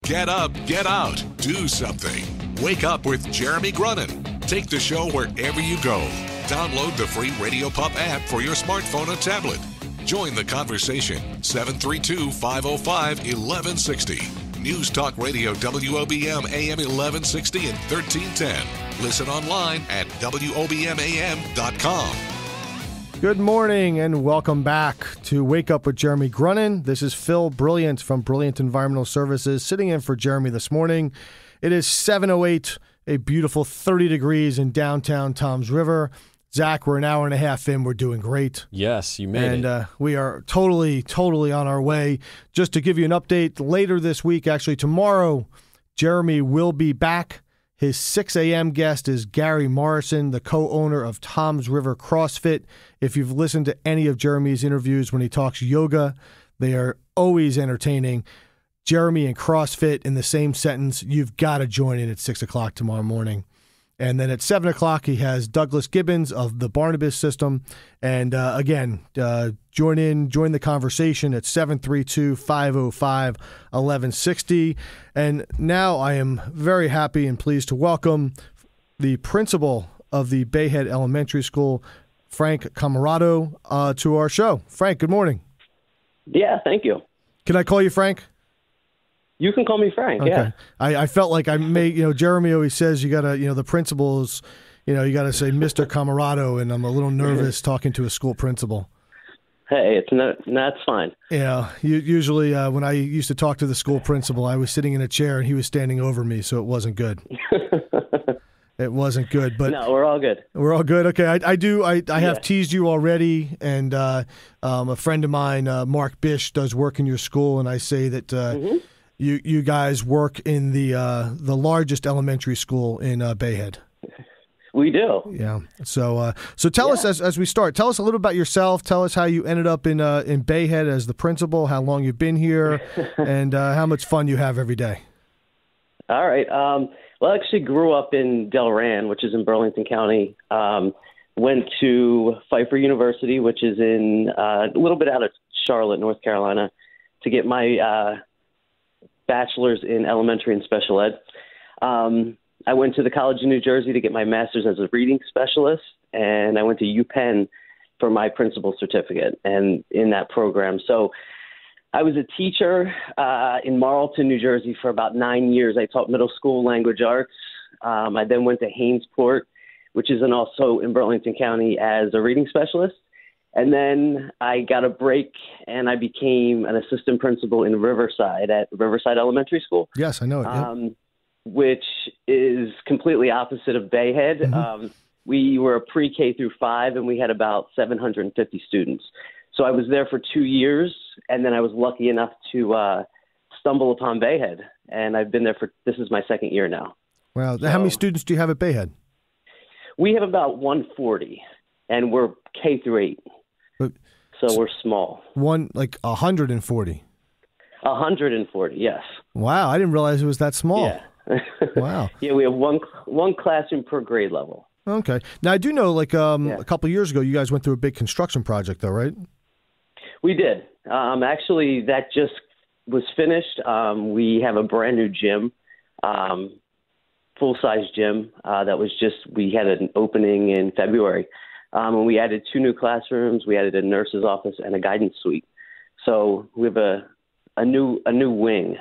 Get up, get out, do something. Wake up with Jeremy Grunin. Take the show wherever you go. Download the free Radio Pup app for your smartphone or tablet. Join the conversation. 732-505-1160. News Talk Radio WOBM AM 1160 and 1310. Listen online at WOBMAM.com. Good morning and welcome back to Wake Up with Jeremy Grunin. This is Phil Brilliant from Brilliant Environmental Services sitting in for Jeremy this morning. It is 7:08, a beautiful 30 degrees in downtown Toms River. Zach, we're an hour and a half in. We're doing great. Yes, you made it. And we are totally on our way. Just to give you an update, later this week, actually tomorrow, Jeremy will be back. His 6 a.m. guest is Gary Morrison, the co-owner of Toms River CrossFit. If you've listened to any of Jeremy's interviews when he talks yoga, they are always entertaining. Jeremy and CrossFit in the same sentence. You've got to join in at 6 o'clock tomorrow morning. And then at 7 o'clock, he has Douglas Gibbons of the Barnabas System. And again, join the conversation at 732-505-1160. And now I am very happy and pleased to welcome the principal of the Bayhead Elementary School, Frank Camardo, to our show. Frank, good morning. Yeah, thank you. Can I call you Frank? You can call me Frank, okay. Yeah. I felt like I may, Jeremy always says you got to, the principals, you got to say Mr. Camarado, and I'm a little nervous talking to a school principal. Hey, that's fine. Yeah, usually when I used to talk to the school principal, I was sitting in a chair and he was standing over me, so it wasn't good. It wasn't good, but no, we're all good. We're all good. Okay, I have teased you already, and a friend of mine, Mark Bish, does work in your school, and I say that you guys work in the largest elementary school in Bayhead. We do. Yeah. So tell us as we start. Tell us a little about yourself. Tell us how you ended up in Bayhead as the principal. How long you've been here, and how much fun you have every day. All right. Well, I actually grew up in Delran, which is in Burlington County. Went to Pfeiffer University, which is in a little bit out of Charlotte, North Carolina, to get my bachelor's in elementary and special ed. I went to the College of New Jersey to get my master's as a reading specialist, and I went to UPenn for my principal certificate and in that program. So I was a teacher in Marlton, New Jersey for about 9 years. I taught middle school language arts. I then went to Hainesport, which is also in Burlington County, as a reading specialist. And then I got a break, and I became an assistant principal in Riverside at Riverside Elementary School. Yes, I know it. Which is completely opposite of Bayhead. Mm-hmm. We were a pre-K through 5, and we had about 750 students. So I was there for 2 years, and then I was lucky enough to stumble upon Bayhead, and I've been there this is my second year now. Wow. So, how many students do you have at Bayhead? We have about 140, and we're K through 8. So we're small. 140. 140, yes. Wow, I didn't realize it was that small. Yeah. Wow. Yeah, we have one classroom per grade level. Okay. Now I do know, a couple of years ago, you guys went through a big construction project, though, right? We did. Actually, that just was finished. We have a brand new gym, full-size gym. We had an opening in February. And we added 2 new classrooms. We added a nurse's office and a guidance suite. So we have a new wing,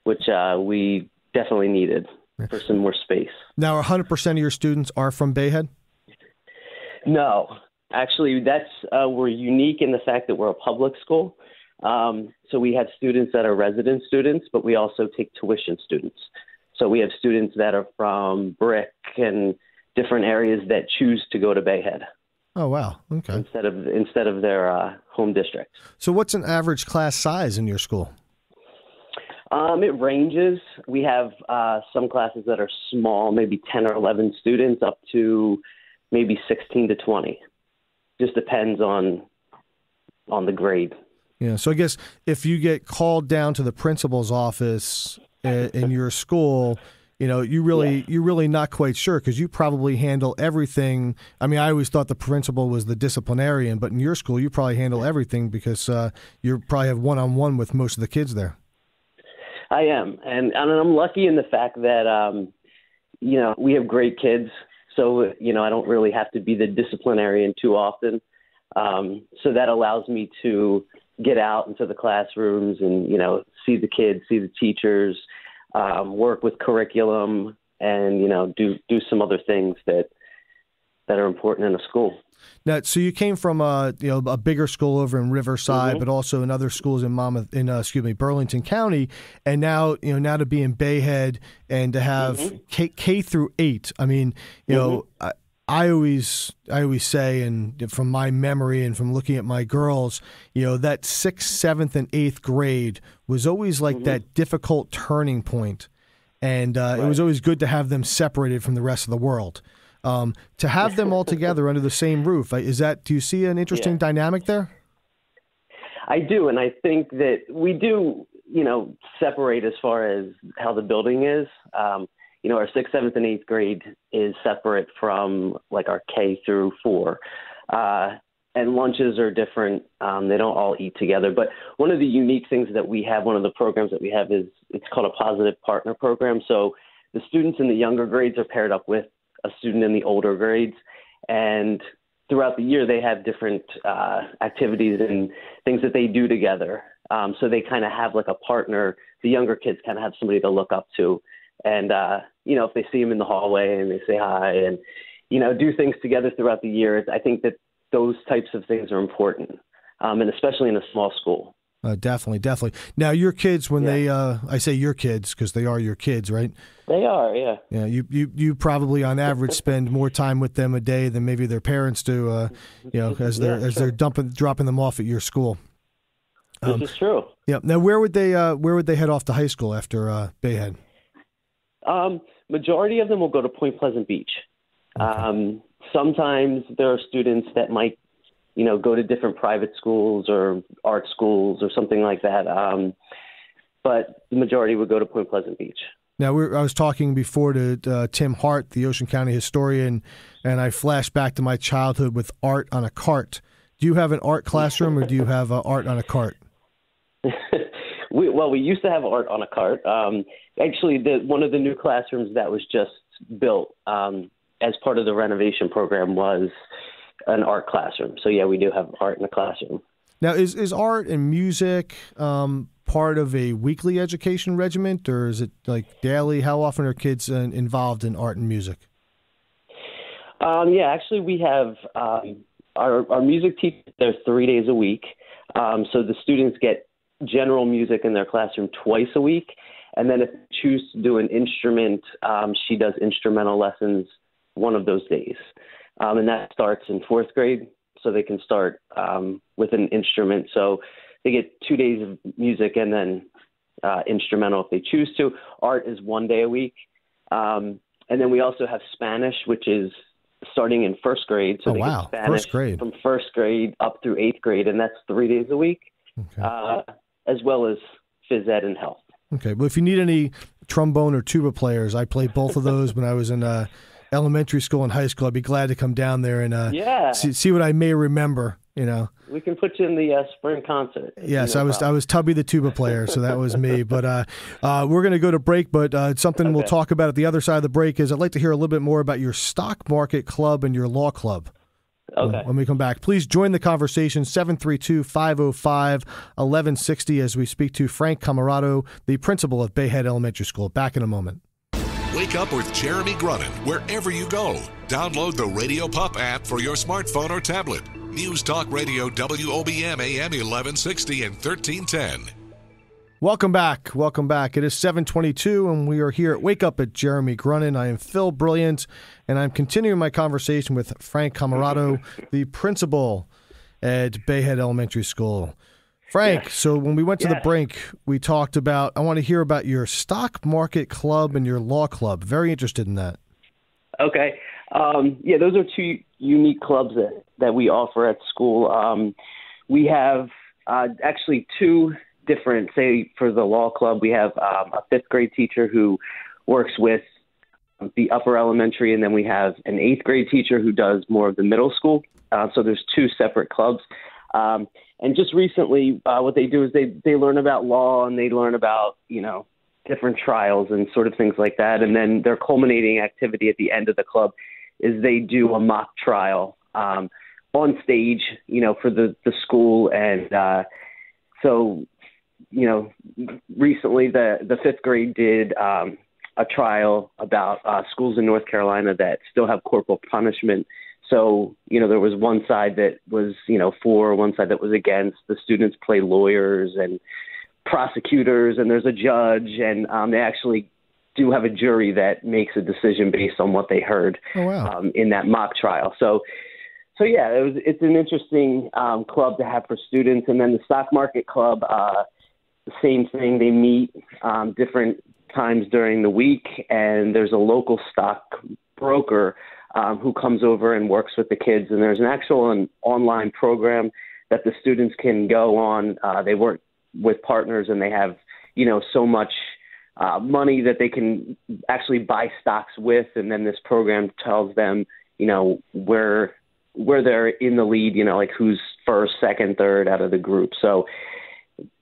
which we definitely needed for some more space. Now, 100% of your students are from Bayhead? No. Actually, we're unique in the fact that we're a public school. So we have students that are resident students, but we also take tuition students. So we have students that are from Brick and different areas that choose to go to Bayhead. Oh, wow. Okay. Instead of their home district. So what's an average class size in your school? It ranges. We have some classes that are small, maybe 10 or 11 students, up to maybe 16 to 20. Just depends on the grade. Yeah. So I guess if you get called down to the principal's office in your school, you're really not quite sure, because you probably handle everything. I mean, I always thought the principal was the disciplinarian, but in your school, you probably handle everything because you probably have one-on-one with most of the kids there. I am, and I'm lucky in the fact that we have great kids, so I don't really have to be the disciplinarian too often. So that allows me to get out into the classrooms and see the kids, see the teachers, work with curriculum, and do some other things that are important in a school. Now, so you came from a bigger school over in Riverside, Mm-hmm. but also in other schools in Burlington County, and now to be in Bayhead and to have Mm-hmm. K through 8. I mean, I always say, and from my memory and from looking at my girls, that 6th, 7th, and 8th grade was always like that difficult turning point, and it was always good to have them separated from the rest of the world. To have them all together under the same roof, do you see an interesting dynamic there? I do, and I think that we do, separate as far as how the building is. Our 6th, 7th, and 8th grade is separate from like our K through 4. And lunches are different. They don't all eat together. But one of the unique things that we have, one of the programs that we have is it's called a positive partner program. So the students in the younger grades are paired up with a student in the older grades. And throughout the year, they have different activities and things that they do together. So they kind of have like a partner. The younger kids kind of have somebody to look up to. And, if they see them in the hallway and they say hi and, do things together throughout the year, I think that those types of things are important, and especially in a small school. Definitely. Now, your kids, when they, I say your kids because they are your kids, right? They are, yeah. Yeah, you probably on average spend more time with them a day than maybe their parents do, as they're dropping them off at your school. This is true. Yeah. Now, where would they head off to high school after Bayhead? Majority of them will go to Point Pleasant Beach. Okay. Sometimes there are students that might, go to different private schools or art schools or something like that. But the majority would go to Point Pleasant Beach. Now, I was talking before to Tim Hart, the Ocean County historian, and I flashed back to my childhood with art on a cart. Do you have an art classroom or do you have art on a cart? We used to have art on a cart. Actually, one of the new classrooms that was just built as part of the renovation program was an art classroom. So, yeah, we do have art in the classroom. Now, is art and music part of a weekly education regiment, or is it like daily? How often are kids involved in art and music? Actually, we have our music teachers there 3 days a week. So the students get general music in their classroom twice a week. And then if they choose to do an instrument, she does instrumental lessons one of those days. And that starts in 4th grade, so they can start with an instrument. So they get 2 days of music and then instrumental if they choose to. Art is 1 day a week. And then we also have Spanish, which is starting in 1st grade. So they get Spanish from 1st grade up through 8th grade, and that's 3 days a week, as well as phys ed and health. Okay. Well, if you need any trombone or tuba players, I played both of those when I was in elementary school and high school. I'd be glad to come down there and see what I may remember. We can put you in the spring concert. Yes, I was Tubby the tuba player, so that was me. But we're going to go to break, but something we'll talk about at the other side of the break is I'd like to hear a little bit more about your stock market club and your law club. Okay. When we come back, please join the conversation, 732-505-1160, as we speak to Frank Camardo, the principal of Bayhead Elementary School. Back in a moment. Wake up with Jeremy Grunin wherever you go. Download the Radio Pup app for your smartphone or tablet. News Talk Radio WOBM AM 1160 and 1310. Welcome back. It is 7:22, and we are here at Wake Up at Jeremy Grunin. I am Phil Brilliant, and I'm continuing my conversation with Frank Camardo, the principal at Bayhead Elementary School. Frank, so when we went to the break, we talked about, I want to hear about your stock market club and your law club. Very interested in that. Okay. Those are two unique clubs that we offer at school. We have actually two different, say for the law club, we have a 5th grade teacher who works with the upper elementary, and then we have an 8th grade teacher who does more of the middle school. So there's two separate clubs. And just recently, what they do is they learn about law, and they learn about, different trials and sort of things like that. And then their culminating activity at the end of the club is they do a mock trial on stage, for the school. And so, recently the fifth grade did a trial about schools in North Carolina that still have corporal punishment. So, there was one side that was, for, one side that was against. The students play lawyers and prosecutors, and there's a judge, and they actually do have a jury that makes a decision based on what they heard in that mock trial. So yeah, it's an interesting club to have for students. And then the stock market club, the same thing. They meet different times during the week, and there's a local stock broker who comes over and works with the kids. And there's an online program that the students can go on. They work with partners, and they have, so much money that they can actually buy stocks with. And then this program tells them, where they're in the lead, like who's first, second, third out of the group. So,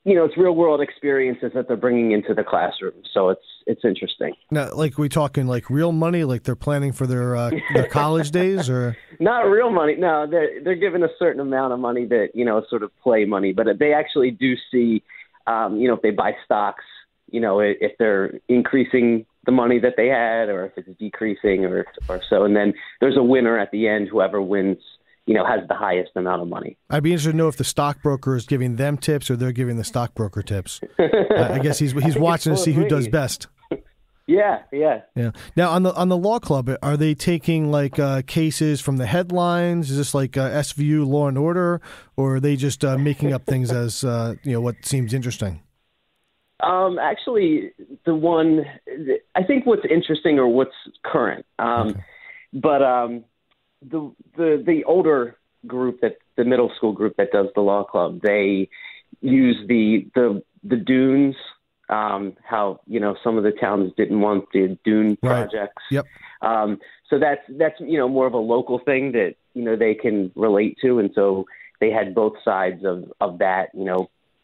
it's real world experiences that they're bringing into the classroom. So it's interesting. Now, like we talking like real money, like they're planning for their college days, or not real money. No, they're given a certain amount of money that, sort of play money, but they actually do see, if they buy stocks, if they're increasing the money that they had, or if it's decreasing or so. And then there's a winner at the end. Whoever wins, has the highest amount of money. I'd be interested to know if the stockbroker is giving them tips or they're giving the stockbroker tips. I guess he's watching to see who does best. Yeah. Now on the law club, are they taking like cases from the headlines? Is this like SVU Law and Order, or are they just making up things as what seems interesting? Actually, I think what's interesting or what's current, but the older group, that the middle school group that does the law club, they use the dunes. How some of the towns didn't want the dune projects. Yep. So that's more of a local thing that they can relate to, and so they had both sides of that.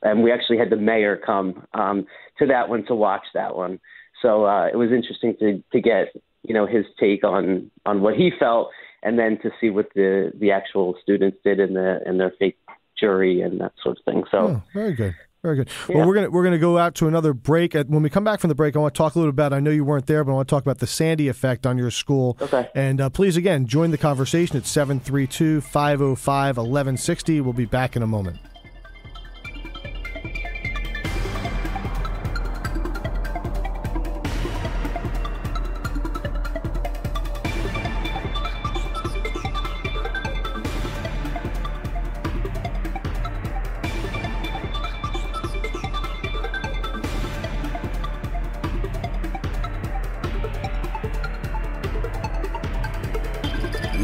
And we actually had the mayor come to that one to watch that one. So it was interesting to get his take on what he felt, and then to see what the actual students did in their fake jury and that sort of thing. So very good. Very good. Yeah. Well, we're gonna go out to another break. When we come back from the break, I want to talk a little about. I know you weren't there, but I want to talk about the Sandy effect on your school. Okay. And please, again, join the conversation at 732-505-1160. We'll be back in a moment.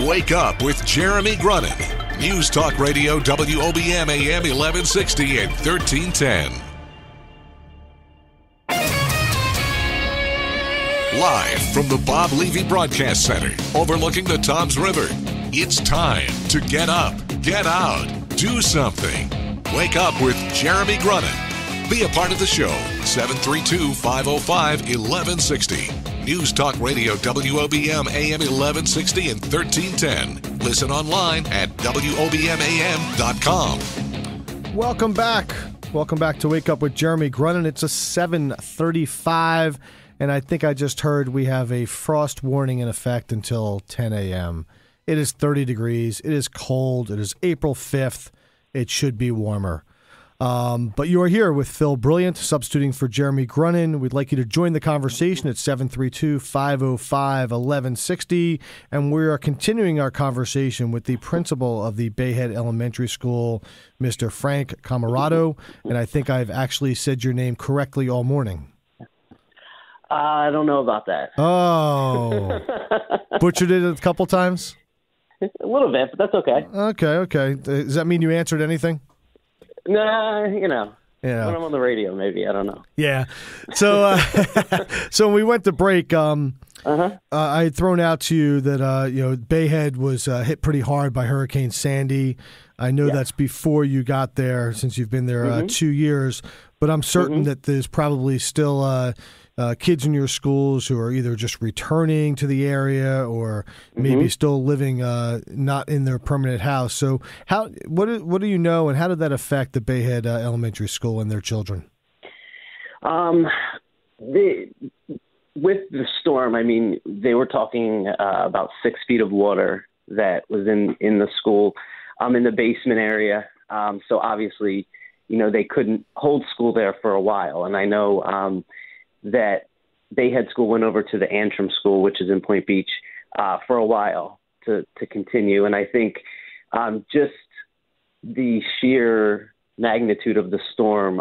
Wake up with Jeremy Grunin. News Talk Radio WOBM AM 1160 and 1310. Live from the Bob Levy Broadcast Center overlooking the Toms River. It's time to get up, get out, do something. Wake up with Jeremy Grunin. Be a part of the show. 732-505-1160. News Talk Radio WOBM AM 1160 and 1310. Listen online at WOBMAM.com. Welcome back. Welcome back to Wake Up with Jeremy Grunin. It's a 7:35, and I think I just heard we have a frost warning in effect until 10 a.m. It is 30 degrees. It is cold. It is April 5th. It should be warmer. But you are here with Phil Brilliant, substituting for Jeremy Grunin. We'd like you to join the conversation at 732-505-1160. And we are continuing our conversation with the principal of the Bayhead Elementary School, Mr. Frank Camardo. And I think I've actually said your name correctly all morning. I don't know about that. Oh. Butchered it a couple times? A little bit, but that's okay. Okay. Does that mean you answered anything? Nah, when I'm on the radio, maybe. I don't know. Yeah. So so when we went to break, I had thrown out to you that, Bayhead was hit pretty hard by Hurricane Sandy. I know that's before you got there, since you've been there 2 years, but I'm certain that there's probably still kids in your schools who are either just returning to the area or maybe still living not in their permanent house. So what do you know, and how did that affect the Bayhead Elementary School and their children? With the storm, I mean, they were talking about 6 feet of water that was in the school, in the basement area. So obviously, they couldn't hold school there for a while. And I know that Bayhead School went over to the Antrim School, which is in Point Beach, for a while to continue. And I think just the sheer magnitude of the storm,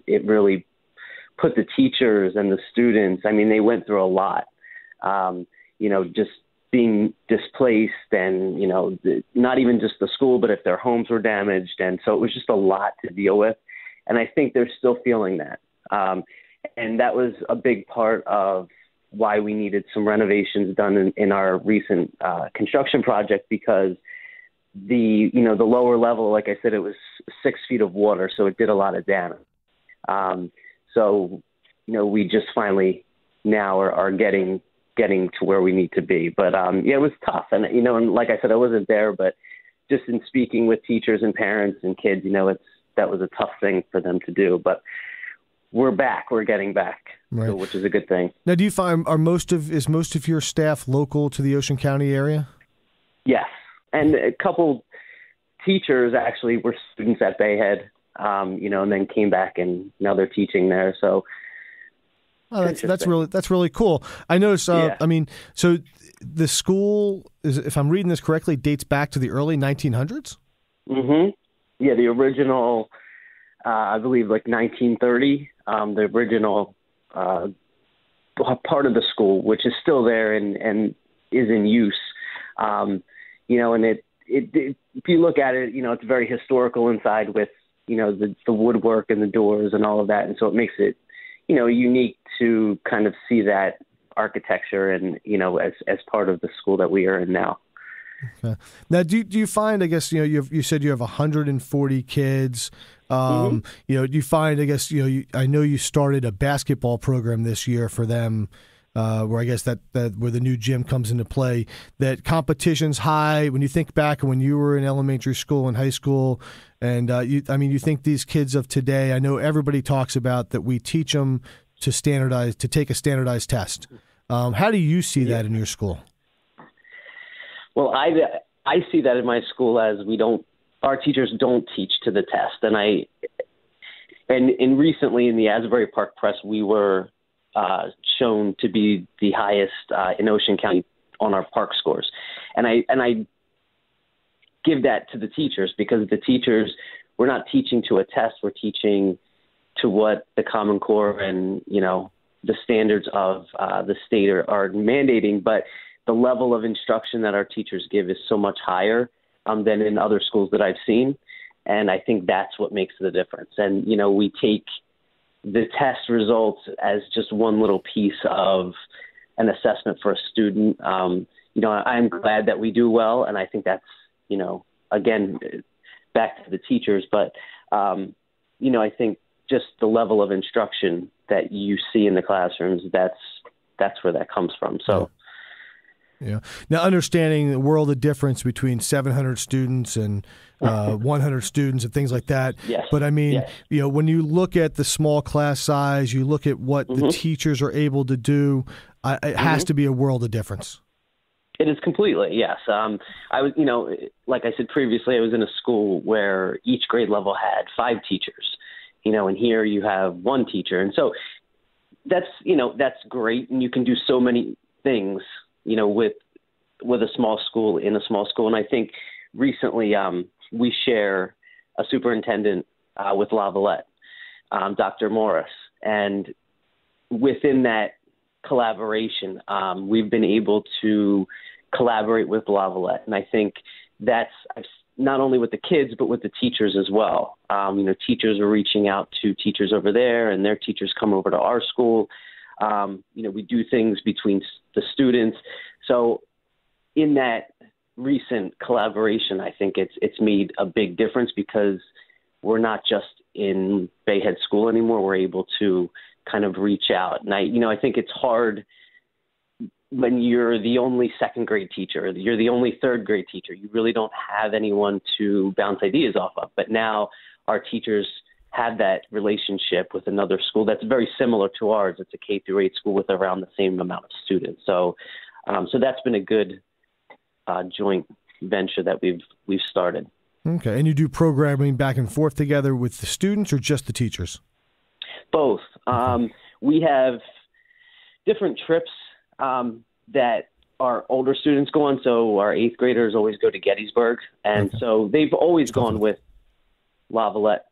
it really put the teachers and the students, I mean, they went through a lot, just being displaced and, not even just the school, but if their homes were damaged. And so it was just a lot to deal with. And I think they're still feeling that. And that was a big part of why we needed some renovations done in our recent construction project, because the lower level, like I said, it was 6 feet of water, so it did a lot of damage. So, we just finally now are getting to where we need to be. But, it was tough. And, and like I said, I wasn't there, but just in speaking with teachers and parents and kids, that was a tough thing for them to do. But we're back. We're getting back, right. So, which is a good thing. Now, do you find is most of your staff local to the Ocean County area? Yes. And a couple teachers actually were students at Bayhead. And then came back and now they're teaching there. So that's really cool. I noticed. I mean, so the school is, if I'm reading this correctly, dates back to the early 1900s. Mm-hmm. Yeah, the original, I believe, like 1930. The original part of the school, which is still there and is in use. And it if you look at it, it's very historical inside with. The woodwork and the doors and all of that. And so it makes it, unique to kind of see that architecture and, as part of the school that we are in now. Okay. Now, do you find, I guess, you said you have 140 kids. Do you find, I guess, I know you started a basketball program this year for them, where I guess that where the new gym comes into play, that competition's high. When you think back when you were in elementary school and high school, and you think these kids of today, I know everybody talks about that we teach them to take a standardized test. How do you see that in your school? Well, I see that in my school as our teachers don't teach to the test. And recently in the Asbury Park Press, we were shown to be the highest in Ocean County on our park scores. And I give that to the teachers, because the teachers, we're not teaching to a test, we're teaching to what the Common Core and, the standards of the state are mandating. But the level of instruction that our teachers give is so much higher than in other schools that I've seen. And I think that's what makes the difference. And, we take the test results as just one little piece of an assessment for a student. I'm glad that we do well, and I think that's, again, back to the teachers. But, I think just the level of instruction that you see in the classrooms, that's where that comes from. So. Yeah. Now, understanding the world of difference between 700 students and 100 students and things like that. Yes. But I mean, when you look at the small class size, you look at what the teachers are able to do, it has to be a world of difference. It is completely, yes. I was, like I said previously, I was in a school where each grade level had 5 teachers, and here you have 1 teacher. And so that's great. And you can do so many things, with a small school, in a small school. And I think recently we share a superintendent with Lavalette, Dr. Morris. And within that collaboration, we've been able to collaborate with Lavalette. And I think that's not only with the kids, but with the teachers as well. Teachers are reaching out to teachers over there, and their teachers come over to our school. We do things between the students. So in that recent collaboration, I think it's made a big difference, because we're not just in Bayhead School anymore. We're able to kind of reach out. And I think it's hard when you're the only second grade teacher, you're the only third grade teacher. You really don't have anyone to bounce ideas off of. But now our teachers have that relationship with another school that's very similar to ours. It's a K-8 school with around the same amount of students. So that's been a good joint venture that we've started. Okay, and you do programming back and forth together with the students or just the teachers? Both. We have different trips that our older students go on. So our 8th graders always go to Gettysburg, and so they've always gone with Lavalette.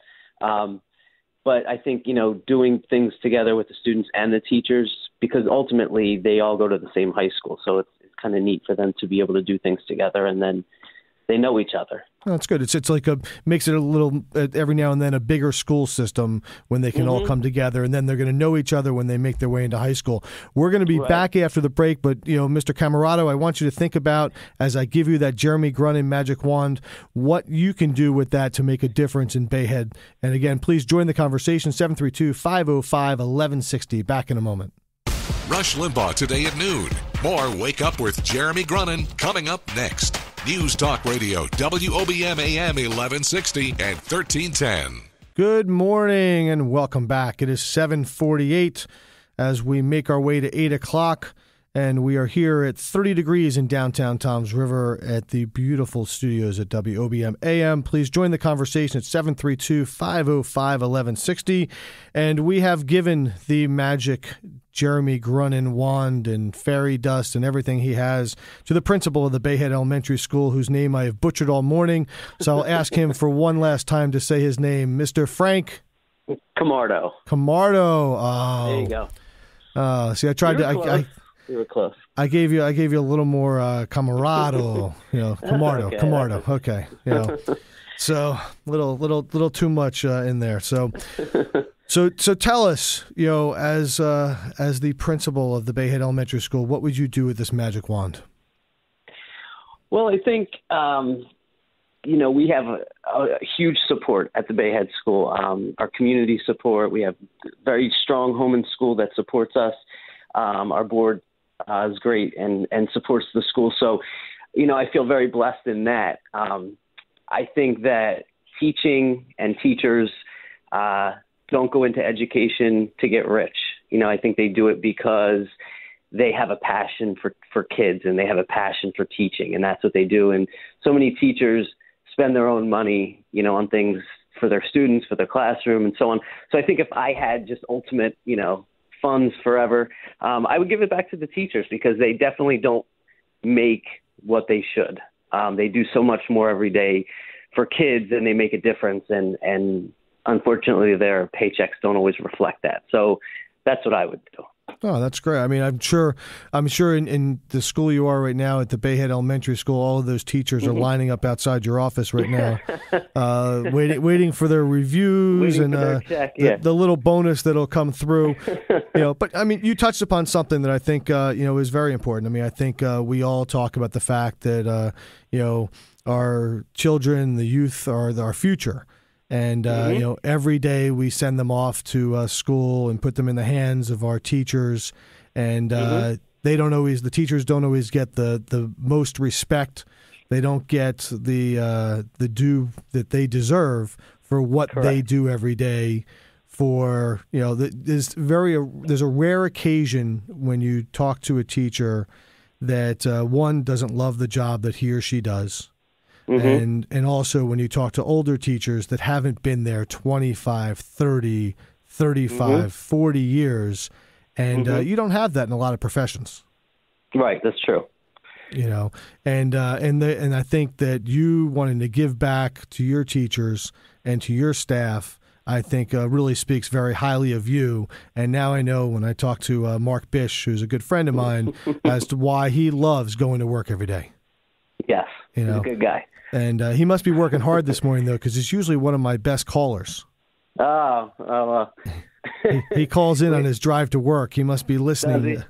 But I think, doing things together with the students and the teachers, because ultimately they all go to the same high school. So it's kind of neat for them to be able to do things together, and then they know each other. Oh, that's good. It's like makes it a little, every now and then, a bigger school system when they can all come together, and then they're going to know each other when they make their way into high school. We're going to be back after the break, but Mr. Camarado, I want you to think about, as I give you that Jeremy Grunin magic wand, what you can do with that to make a difference in Bayhead. And again, please join the conversation, 732-505-1160. Back in a moment. Rush Limbaugh today at noon. More Wake Up with Jeremy Grunin coming up next. News Talk Radio, WOBM AM 1160 and 1310. Good morning and welcome back. It is 7:48 as we make our way to 8 o'clock, and we are here at 30 degrees in downtown Toms River at the beautiful studios at WOBM AM. Please join the conversation at 732-505-1160. And we have given the magic Jeremy Grunin wand and fairy dust and everything he has to the principal of the Bayhead Elementary School, whose name I have butchered all morning. So I'll ask him for one last time to say his name. Mr. Frank Camardo. Camardo. Oh. There you go. See, I tried You were close. I gave you a little more Camarado, Camardo, Okay, Camardo. Okay, so little too much in there. So tell us, as the principal of the Bayhead Elementary School, what would you do with this magic wand? Well, I think we have a huge support at the Bayhead School. Our community support. We have very strong home and school that supports us. Our board is great and supports the school. So, I feel very blessed in that. I think that teaching and teachers don't go into education to get rich. I think they do it because they have a passion for kids and they have a passion for teaching, and that's what they do. And so many teachers spend their own money, on things for their students, for their classroom, and so on. So I think if I had just ultimate, funds forever, I would give it back to the teachers, because they definitely don't make what they should. They do so much more every day for kids, and they make a difference. And unfortunately, their paychecks don't always reflect that. So that's what I would do. Oh, that's great. I mean, I'm sure in the school you are right now at the Bayhead Elementary School, all of those teachers are lining up outside your office right now, waiting for their reviews and the little bonus that'll come through. But I mean, you touched upon something that I think is very important. I mean, I think we all talk about the fact that our children, the youth, are our future. And, every day we send them off to school and put them in the hands of our teachers. And the teachers don't always get the most respect. They don't get the due that they deserve for what they do every day. There's a rare occasion when you talk to a teacher that one doesn't love the job that he or she does. And also when you talk to older teachers that haven't been there 25, 30, 35, 40 years, and you don't have that in a lot of professions. Right, that's true. And I think that you wanting to give back to your teachers and to your staff, I think really speaks very highly of you. And now I know when I talk to Mark Bish, who's a good friend of mine, as to why he loves going to work every day. Yes, he's a good guy. And he must be working hard this morning, though, because he's usually one of my best callers. He calls in on his drive to work. He must be listening. Does he?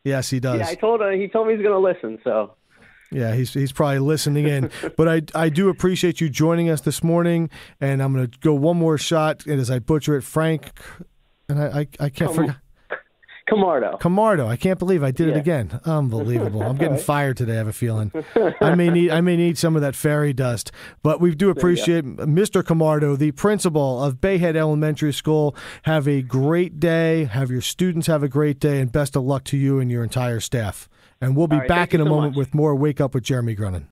Yes, he does. Yeah, I told him. He told me he's going to listen. So. Yeah, he's probably listening in. But I do appreciate you joining us this morning. And I'm going to go one more shot, and as I butcher it, Frank And I can't forget. Camardo. I can't believe I did it again. Unbelievable. I'm getting fired today, I have a feeling. I may need some of that fairy dust. But we do appreciate Mr. Camardo, the principal of Bayhead Elementary School. Have a great day. Have your students have a great day, and best of luck to you and your entire staff. And we'll be back in a moment with more Wake Up with Jeremy Grunin.